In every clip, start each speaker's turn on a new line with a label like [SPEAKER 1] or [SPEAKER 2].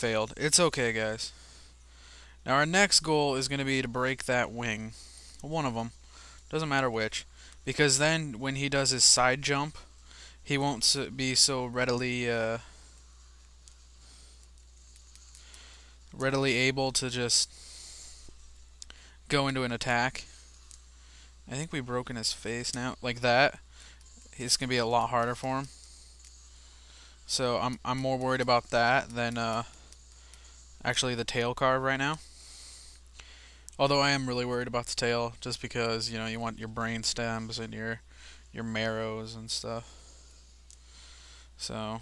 [SPEAKER 1] failed. It's okay, guys. Now our next goal is going to be to break that wing. One of them. Doesn't matter which. Because then when he does his side jump, he won't be so readily able to just go into an attack. I think we've broken his face now. Like that. It's going to be a lot harder for him. So I'm more worried about that than actually the tail carve right now. Although I am really worried about the tail, just because, you know, you want your brain stems and your marrows and stuff. So,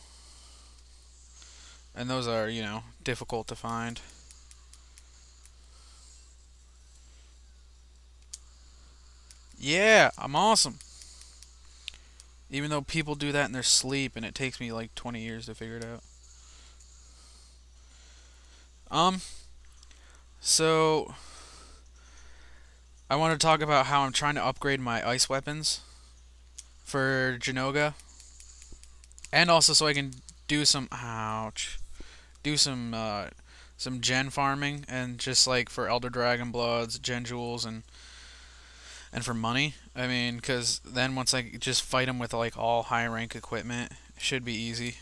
[SPEAKER 1] and those are, you know, difficult to find. Yeah, I'm awesome. Even though people do that in their sleep, and it takes me like 20 years to figure it out. So I want to talk about how I'm trying to upgrade my ice weapons for Jinoga, and also so I can do some do some gen farming, and just like for Elder Dragon Bloods, gen jewels, and for money. I mean, because then once I just fight them with like all high rank equipment, it should be easy.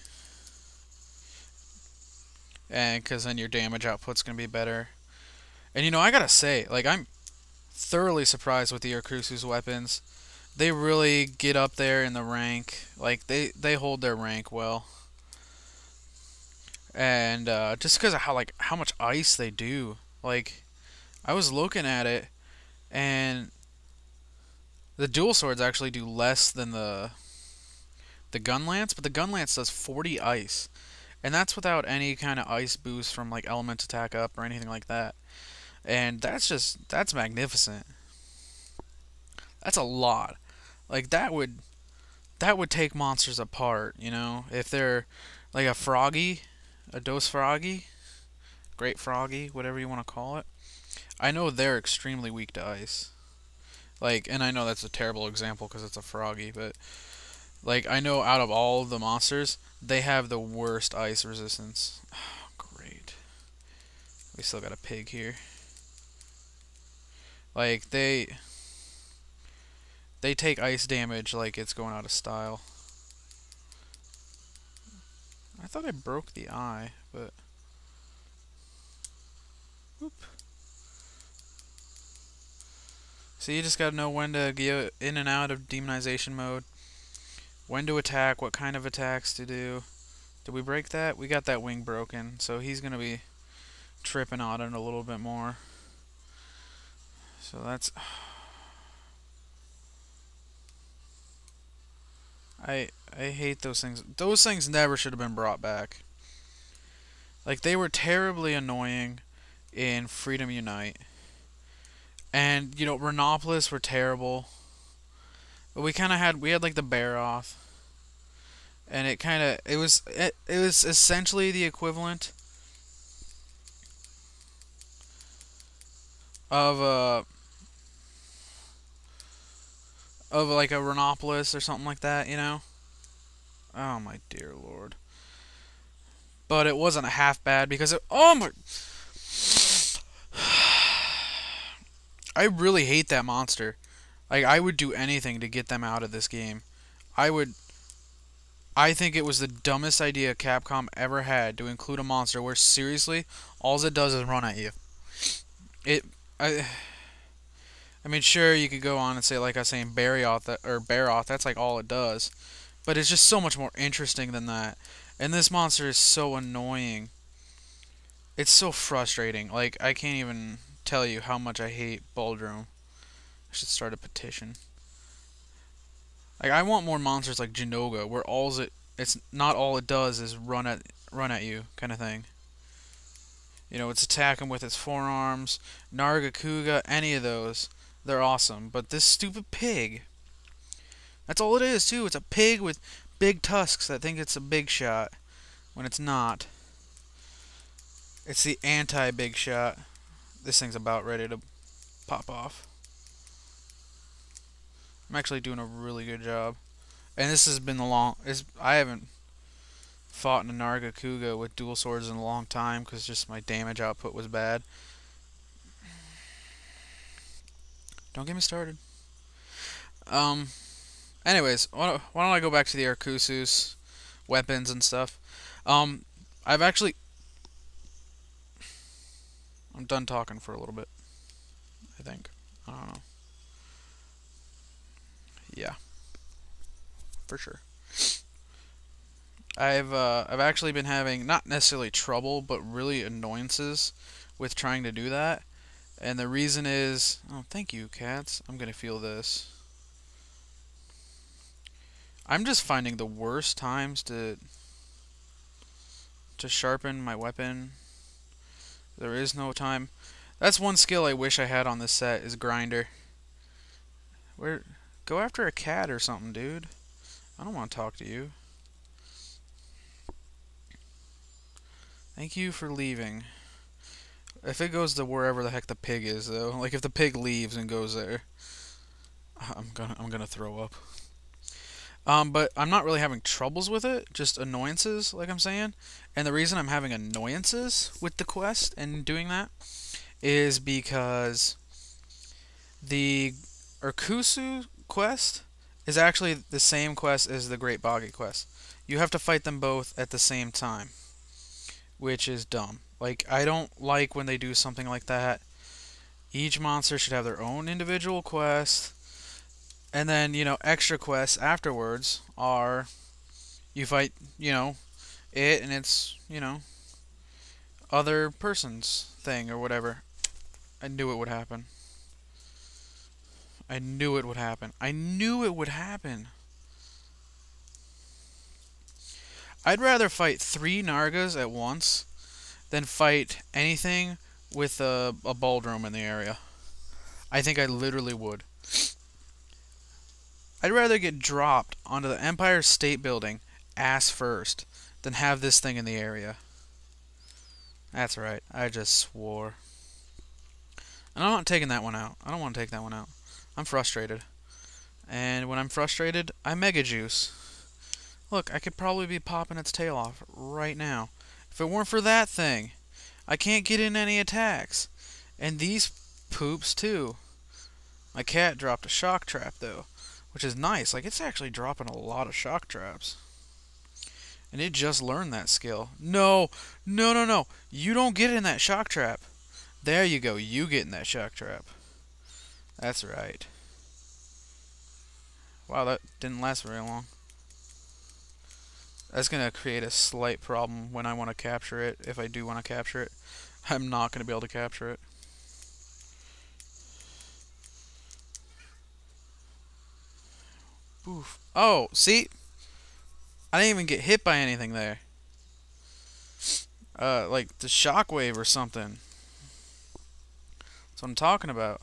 [SPEAKER 1] And because then your damage output's gonna be better. And you know, I gotta say, like, I'm thoroughly surprised with the Urkusu's weapons. They really get up there in the rank. Like, they hold their rank well. And just because of how much ice they do. Like, I was looking at it, and the dual swords actually do less than the gun lance, but the gun lance does 40 ice. And that's without any kind of ice boost from like element attack up or anything like that. And that's magnificent. That's a lot. Like that would take monsters apart, you know? If they're like a froggy, a dose froggy, great froggy, whatever you want to call it. I know they're extremely weak to ice. Like, and I know that's a terrible example because it's a froggy, but like I know out of all of the monsters, they have the worst ice resistance. Oh, great. We still got a pig here. Like they take ice damage like it's going out of style. I thought I broke the eye, but whoop. So you just gotta know when to get in and out of demonization mode. When to attack, what kind of attacks to do. Did we break that? We got that wing broken, so he's gonna be tripping on it a little bit more. So that's... I hate those things. Those things never should have been brought back. Like, they were terribly annoying in Freedom Unite. And, you know, Renopolis were terrible. But we had like the Baroth. And it was essentially the equivalent of like a Renopolis or something like that, you know? Oh my dear lord. But it wasn't a half bad because oh my... I really hate that monster. Like, I would do anything to get them out of this game. I think it was the dumbest idea Capcom ever had to include a monster where seriously, all it does is run at you. I mean, sure, you could go on and say, like I was saying, Baroth, that's like all it does. But it's just so much more interesting than that. And this monster is so annoying. It's so frustrating. Like, I can't even tell you how much I hate Bulldrome. I should start a petition. Like, I want more monsters like Jinoga, where it's not all it does is run at you, kind of thing. You know, it's attacking with its forearms, Nargacuga, any of those. They're awesome. But this stupid pig, that's all it is, too. It's a pig with big tusks that think it's a big shot, when it's not. It's the anti-big shot. This thing's about ready to pop off. I'm actually doing a really good job. And this has been I haven't fought in a Nargacuga with dual swords in a long time because just my damage output was bad. Don't get me started. Anyways, why don't I go back to the Arcusus weapons and stuff? I've actually... I'm done talking for a little bit, I think. I don't know. Yeah, for sure. I've actually been having not necessarily trouble, but really annoyances with trying to do that. And the reason is, oh, thank you, cats. I'm gonna feel this. I'm just finding the worst times to sharpen my weapon. There is no time. That's one skill I wish I had on this set is grinder. Go after a cat or something, dude. I don't want to talk to you. Thank you for leaving. If it goes to wherever the heck the pig is, though, like if the pig leaves and goes there, I'm gonna throw up. But I'm not really having troubles with it, just annoyances, like I'm saying. And the reason I'm having annoyances with the quest and doing that is because the Arcusu quest is actually the same quest as the Great Boggy quest. You have to fight them both at the same time, which is dumb. Like, I don't like when they do something like that. Each monster should have their own individual quest. And then, extra quests afterwards are you fight, it and its, other person's thing or whatever. I knew it would happen. I knew it would happen. I knew it would happen. I'd rather fight 3 Nargas at once than fight anything with a Bulldrome in the area. I think I literally would. I'd rather get dropped onto the Empire State Building ass first than have this thing in the area. That's right. I just swore. And I'm not taking that one out. I don't want to take that one out. I'm frustrated. And when I'm frustrated, I Mega Juice. Look, I could probably be popping its tail off right now. If it weren't for that thing, I can't get in any attacks. And these poops, too. My cat dropped a shock trap, though, which is nice. Like, it's actually dropping a lot of shock traps. And it just learned that skill. No, no, no, no. You don't get in that shock trap. There you go. You get in that shock trap. That's right. Wow, that didn't last very long. That's going to create a slight problem when I want to capture it, if I do want to capture it. I'm not going to be able to capture it. Oof. Oh, see? I didn't even get hit by anything there. Like the shockwave or something. That's what I'm talking about.